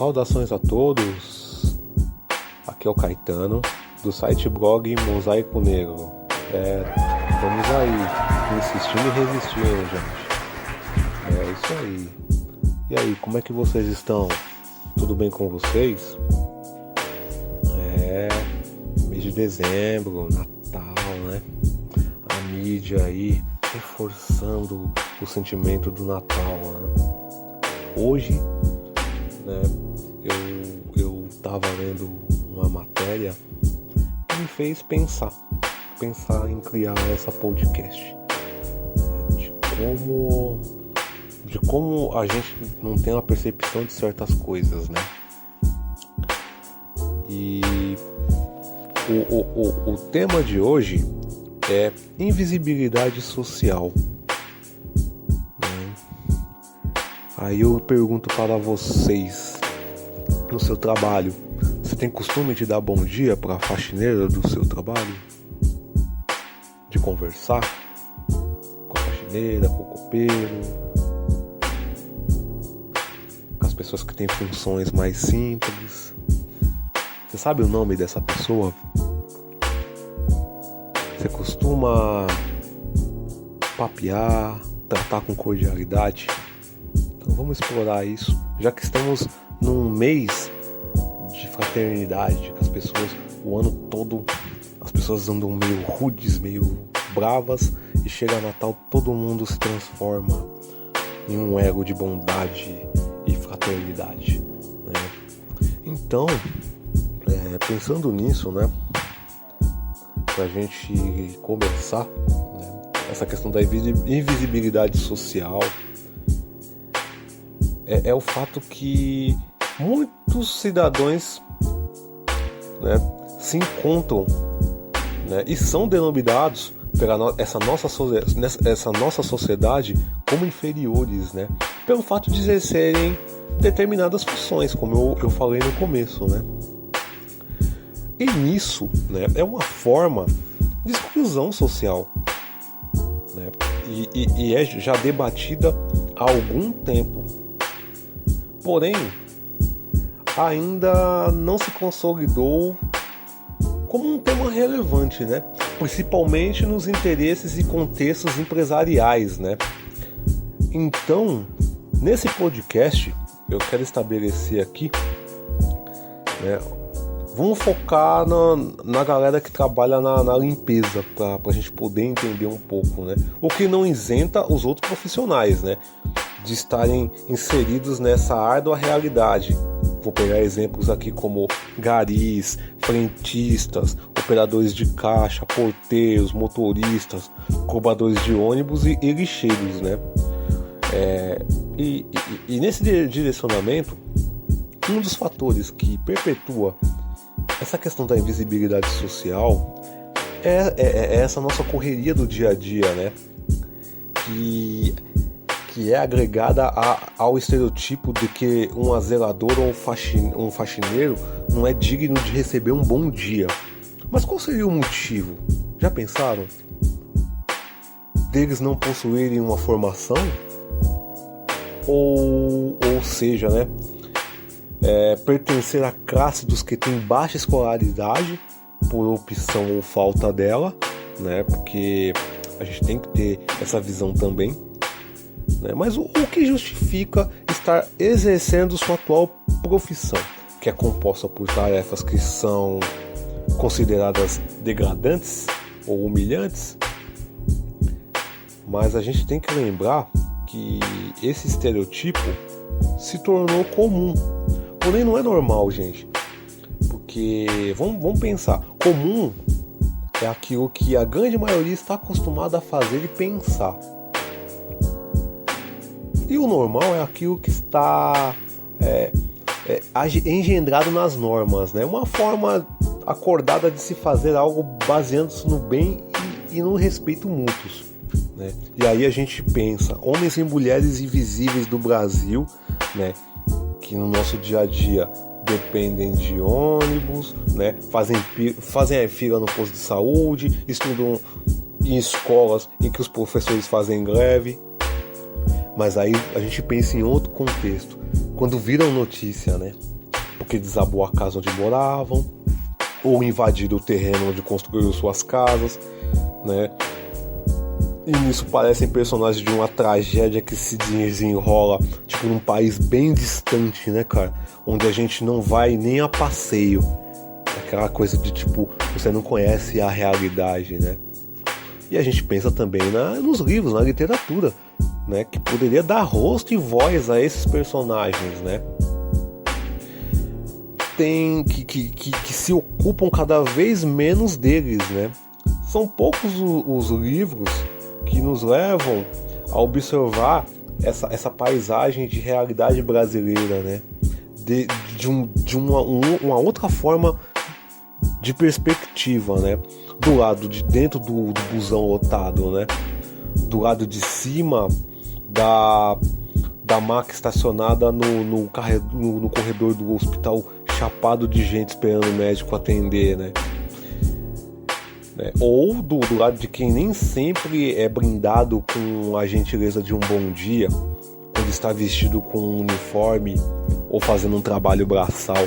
Saudações a todos, aqui é o Caetano, do site blog Mosaico Negro. Vamos aí, insistindo e resistindo, gente. É isso aí. E aí, como é que vocês estão? Tudo bem com vocês? Mês de dezembro, Natal, né? A mídia aí reforçando o sentimento do Natal, né? Hoje, né, eu tava lendo uma matéria que me fez pensar em criar essa podcast, de como a gente não tem uma percepção de certas coisas, né? E o tema de hoje é invisibilidade social. Aí eu pergunto para vocês, no seu trabalho, você tem costume de dar bom dia para a faxineira do seu trabalho? De conversar com a faxineira, com o copeiro, com as pessoas que têm funções mais simples? Você sabe o nome dessa pessoa? Você costuma papear, tratar com cordialidade? Então vamos explorar isso, já que estamos num mês de fraternidade, que as pessoas, o ano todo, as pessoas andam meio rudes, meio bravas, e chega Natal, todo mundo se transforma em um ego de bondade e fraternidade, né? Então, pensando nisso, né, pra gente começar, né, essa questão da invisibilidade social, é o fato que muitos cidadãos, né, se encontram, né, e são denominados pela essa nossa sociedade como inferiores, né, pelo fato de exercerem determinadas funções, como eu falei no começo, né. E nisso, né, é uma forma de exclusão social, né, e é já debatida há algum tempo. Porém, ainda não se consolidou como um tema relevante, né? Principalmente nos interesses e contextos empresariais, né? Então, nesse podcast, eu quero estabelecer aqui, né, vamos focar na galera que trabalha na limpeza, para a gente poder entender um pouco, né? O que não isenta os outros profissionais, né, de estarem inseridos nessa árdua realidade. Vou pegar exemplos aqui como garis, frentistas, operadores de caixa, porteiros, motoristas, cobradores de ônibus e lixeiros, né? E nesse direcionamento, um dos fatores que perpetua essa questão da invisibilidade social é essa nossa correria do dia a dia, né? Que é agregada ao estereotipo de que um zelador ou um faxineiro não é digno de receber um bom dia. Mas qual seria o motivo? Já pensaram? Deles não possuírem uma formação? Ou seja, né, pertencer à classe dos que têm baixa escolaridade por opção ou falta dela, né? Porque a gente tem que ter essa visão também. Mas o que justifica estar exercendo sua atual profissão, que é composta por tarefas que são consideradas degradantes ou humilhantes? Mas a gente tem que lembrar que esse estereotipo se tornou comum. Porém não é normal, gente. Porque, vamos pensar, comum é aquilo que a grande maioria está acostumada a fazer e pensar. E o normal é aquilo que está engendrado nas normas, né? Uma forma acordada de se fazer algo baseando-se no bem e no respeito mútuos, né? E aí a gente pensa, homens e mulheres invisíveis do Brasil, né, que no nosso dia a dia dependem de ônibus, né, fazem fila no posto de saúde, estudam em escolas em que os professores fazem greve. Mas aí a gente pensa em outro contexto, quando viram notícia, né? porque desabou a casa onde moravam, ou invadiram o terreno onde construíram suas casas, né? E nisso parecem personagens de uma tragédia que se desenrola tipo num país bem distante, né, cara? Onde a gente não vai nem a passeio. Aquela coisa de tipo, você não conhece a realidade, né? E a gente pensa também nos livros, na literatura, né? Que poderia dar rosto e voz a esses personagens, né? Tem que se ocupam cada vez menos deles, né? São poucos os livros que nos levam a observar essa paisagem de realidade brasileira, né? De uma outra forma de perspectiva, né? Do lado de dentro do busão lotado, né? Do lado de cima da maca estacionada no corredor do hospital, chapado de gente esperando o médico atender, né? Ou do lado de quem nem sempre é brindado com a gentileza de um bom dia, quando está vestido com um uniforme ou fazendo um trabalho braçal.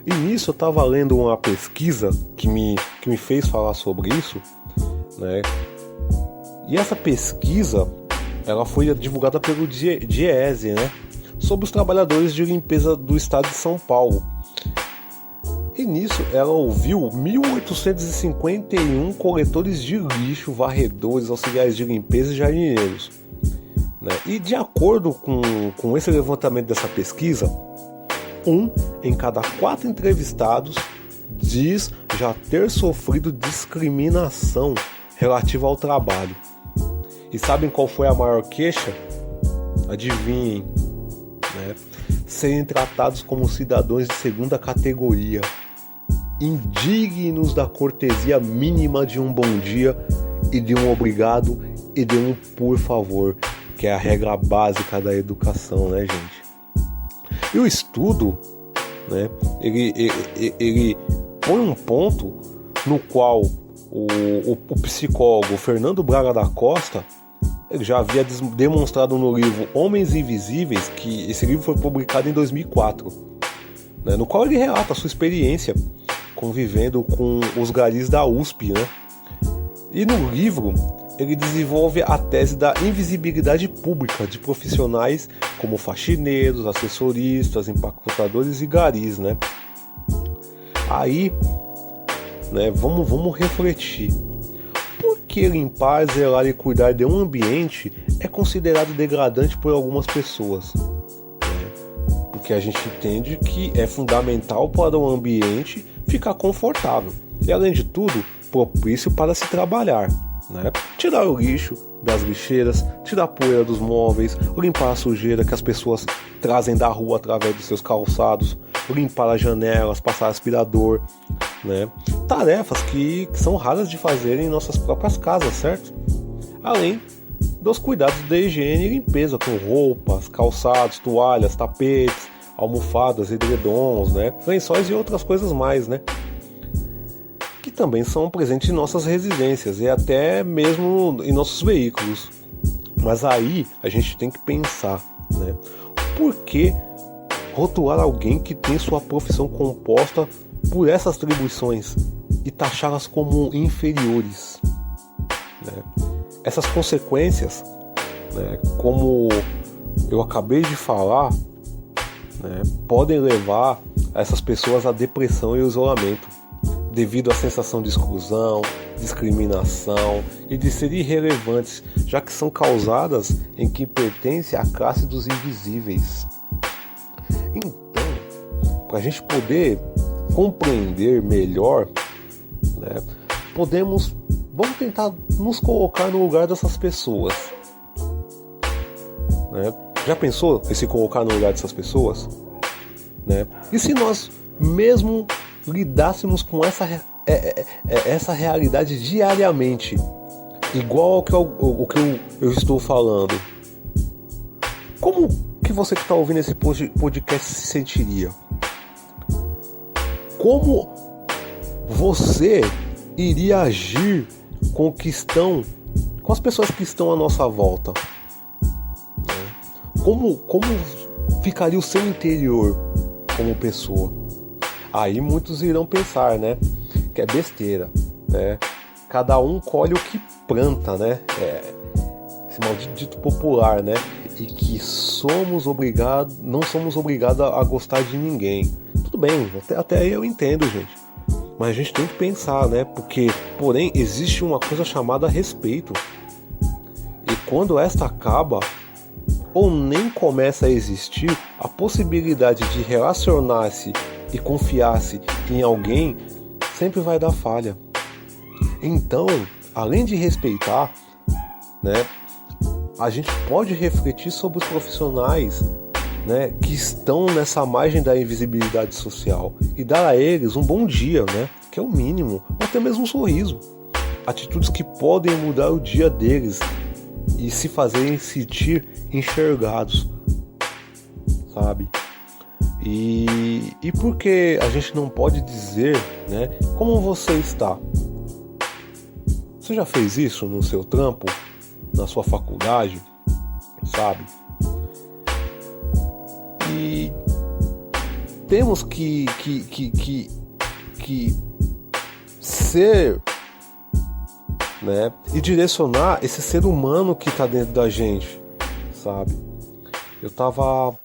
E nisso eu estava lendo uma pesquisa que me fez falar sobre isso, né? E essa pesquisa ela foi divulgada pelo DIEESE, né? Sobre os trabalhadores de limpeza do estado de São Paulo. E nisso ela ouviu 1.851 coletores de lixo, varredores, auxiliares de limpeza e jardineiros, né? E de acordo com esse levantamento dessa pesquisa, 1 em cada 4 entrevistados diz já ter sofrido discriminação relativa ao trabalho. E sabem qual foi a maior queixa? Adivinhem, né? Serem tratados como cidadãos de segunda categoria, indignos da cortesia mínima de um bom dia e de um obrigado e de um por favor, que é a regra básica da educação, né, gente? E o estudo, né, ele põe um ponto no qual o psicólogo Fernando Braga da Costa ele já havia demonstrado no livro Homens Invisíveis, que esse livro foi publicado em 2004, né, no qual ele relata a sua experiência convivendo com os garis da USP, né? E no livro ele desenvolve a tese da invisibilidade pública de profissionais como faxineiros, assessoristas, empacotadores e garis, né? Aí, né, vamos refletir. Por que limpar, zelar e cuidar de um ambiente é considerado degradante por algumas pessoas? Porque a gente entende que é fundamental para o ambiente ficar confortável e, além de tudo, propício para se trabalhar, né? Tirar o lixo das lixeiras, tirar a poeira dos móveis, limpar a sujeira que as pessoas trazem da rua através dos seus calçados, limpar as janelas, passar aspirador, né? Tarefas que são raras de fazer em nossas próprias casas, certo? Além dos cuidados da higiene e limpeza com roupas, calçados, toalhas, tapetes, almofadas, edredons, né? Lençóis e outras coisas mais, né? Que também são presentes em nossas residências e até mesmo em nossos veículos. Mas aí a gente tem que pensar, né? Por que rotular alguém que tem sua profissão composta por essas atribuições e taxá-las como inferiores, né? Essas consequências, né, como eu acabei de falar, né, podem levar essas pessoas à depressão e ao isolamento, devido à sensação de exclusão, discriminação e de ser irrelevantes, já que são causadas em quem pertence à classe dos invisíveis. Então, para a gente poder compreender melhor, né, vamos tentar nos colocar no lugar dessas pessoas, né? Já pensou em se colocar no lugar dessas pessoas, né? E se nós mesmo lidássemos com essa realidade diariamente, igual ao que eu estou falando, como que você que está ouvindo esse podcast se sentiria? Como você iria agir com as pessoas que estão à nossa volta? Como ficaria o seu interior? como pessoa. Aí muitos irão pensar, né, que é besteira, né? Cada um colhe o que planta, né? Esse maldito popular, né? E que não somos obrigados a gostar de ninguém. Tudo bem, até aí eu entendo, gente. Mas a gente tem que pensar, né? Porque, porém, existe uma coisa chamada respeito. E quando esta acaba, ou nem começa a existir, a possibilidade de relacionar-se e confiar-se em alguém sempre vai dar falha. Então, além de respeitar, né, a gente pode refletir sobre os profissionais, né, que estão nessa margem da invisibilidade social e dar a eles um bom dia, né, que é o mínimo, ou até mesmo um sorriso. Atitudes que podem mudar o dia deles e se fazerem sentir enxergados, sabe? E por que a gente não pode dizer, né, como você está? Você já fez isso no seu trampo, na sua faculdade, sabe? E temos que ser, né, e direcionar esse ser humano que está dentro da gente, sabe? Eu tava,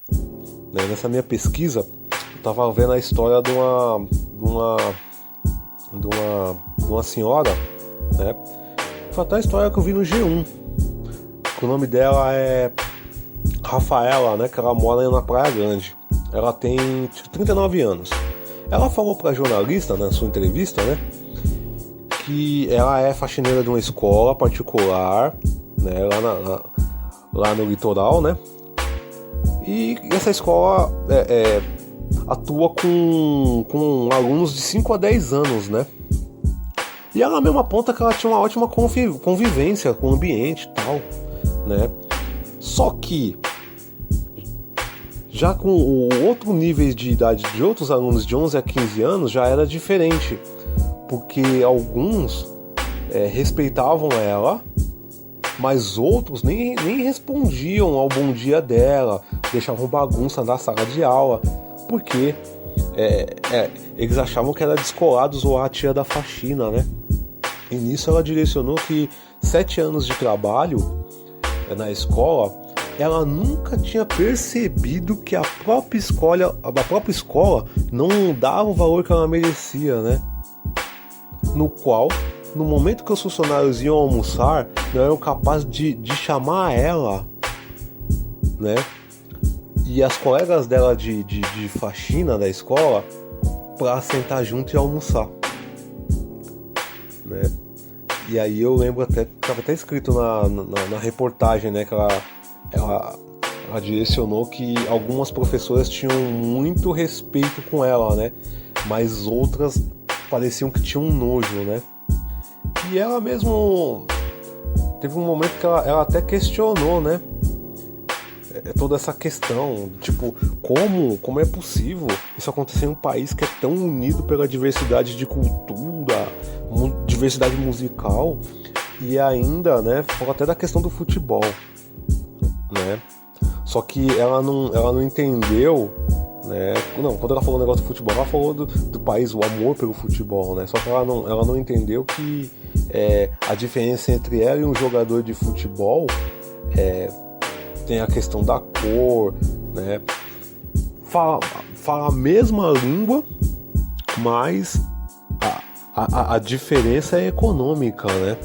né, nessa minha pesquisa, eu tava vendo a história de uma senhora, né? Foi até a história que eu vi no G1. O nome dela é Rafaela, né? Que ela mora na Praia Grande. Ela tem 39 anos. Ela falou pra jornalista, na sua entrevista, né, que ela é faxineira de uma escola particular, né, lá no litoral, né? E essa escola atua com alunos de 5 a 10 anos, né? E ela mesma aponta que ela tinha uma ótima convivência com o ambiente e tal, né? Só que já com o outro nível de idade de outros alunos de 11 a 15 anos já era diferente, porque alguns respeitavam ela, mas outros nem respondiam ao bom dia dela, deixavam bagunça na sala de aula, porque eles achavam que era descolados ou a tia da faxina, né? E nisso ela direcionou que 7 anos de trabalho na escola, ela nunca tinha percebido que a própria escola não dava o valor que ela merecia, né? No qual, no momento que os funcionários iam almoçar, não eram capazes de chamar ela, né? E as colegas dela de faxina da escola para sentar junto e almoçar, né? E aí eu lembro até, estava até escrito na reportagem, né, que ela direcionou que algumas professoras tinham muito respeito com ela, né? Mas outras pareciam que tinham nojo, né? E ela mesmo teve um momento que ela até questionou, né? Toda essa questão, tipo, como é possível isso acontecer em um país que é tão unido pela diversidade de cultura, diversidade musical, e ainda, né, falou até da questão do futebol, né? Só que ela não entendeu, né? Não, quando ela falou o negócio do futebol, ela falou do país, o amor pelo futebol, né? Só que ela não entendeu que a diferença entre ela e um jogador de futebol tem a questão da cor, né? Fala a mesma língua, mas a diferença é econômica, né?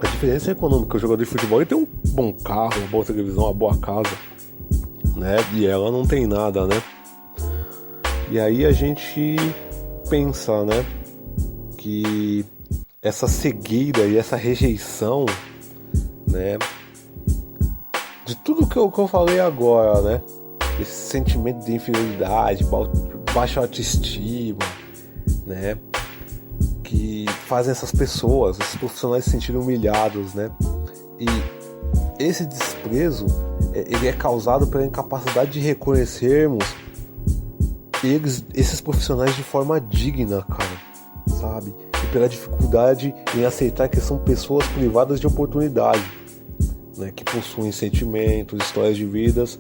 A diferença é econômica. O jogador de futebol ele tem um bom carro, uma boa televisão, uma boa casa, né? E ela não tem nada, né? E aí a gente pensa, né, que essa cegueira e essa rejeição, né, de tudo que eu falei agora, né, esse sentimento de inferioridade, baixa autoestima, né, que fazem essas pessoas, esses profissionais se sentirem humilhados, né, e esse desprezo ele é causado pela incapacidade de reconhecermos esses profissionais de forma digna, cara, sabe, e pela dificuldade em aceitar que são pessoas privadas de oportunidade, né, que possuem sentimentos, histórias de vidas